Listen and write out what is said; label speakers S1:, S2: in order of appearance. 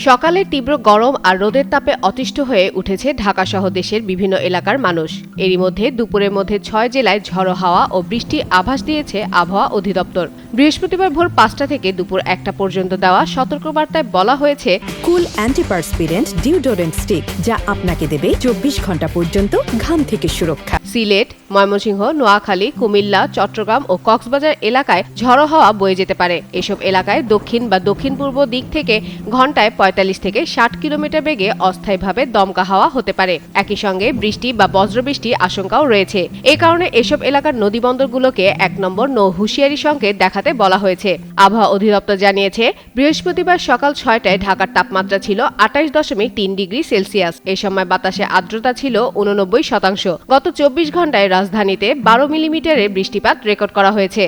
S1: সকালে তীব্র গরম আর রোদের তাপে অতিষ্ঠ হয়ে উঠেছে ঢাকাসহ দেশের বিভিন্ন এলাকার মানুষ। এরই মধ্যে দুপুরের মধ্যে ৬ জেলায় ঝড়ো হাওয়া ও বৃষ্টির আভাস দিয়েছে আবহাওয়া অধিদপ্তর। বৃহস্পতিবার ভোর ৫টা থেকে দুপুর ১টা পর্যন্ত দেওয়া সতর্কবার্তায় বলা হয়েছে,
S2: কুল অ্যান্টিপারস্পিরেন্ট ডিওডোরেন্ট স্টিক, যা আপনাকে দেবে ২৪ ঘন্টা পর্যন্ত ঘাম থেকে সুরক্ষা।
S1: সিলেট, ময়মনসিংহ, নোয়াখালী, কুমিল্লা, চট্টগ্রাম ও কক্সবাজার এলাকায় ঝড়ো হাওয়া বয়ে যেতে পারে। এসব এলাকায় দক্ষিণ বা দক্ষিণ পূর্ব দিক থেকে ঘন্টায় ৪৫ থেকে ৬০ কিলোমিটার বেগে অস্থায়ীভাবে দমকা হাওয়া হতে পারে। একই সঙ্গে বৃষ্টি বা বজ্রবৃষ্টির আশঙ্কাও রয়েছে। এ কারণে এসব এলাকার নদীবন্দরগুলোকে ১ নম্বর নৌ হুঁশিয়ারি সংকেত দেখাতে বলা হয়েছে। আবহাওয়া অধিদপ্তর জানিয়েছে, বৃহস্পতিবার সকাল ৬টায় ঢাকার তাপমাত্রা ছিল ২৮.৩ ডিগ্রি সেলসিয়াস। এ সময় বাতাসে আর্দ্রতা ছিল ৮৯%। গত ২৪ ঘন্টায় রাজধানীতে ১২ মিলিমিটারের বৃষ্টিপাত রেকর্ড করা হয়েছে।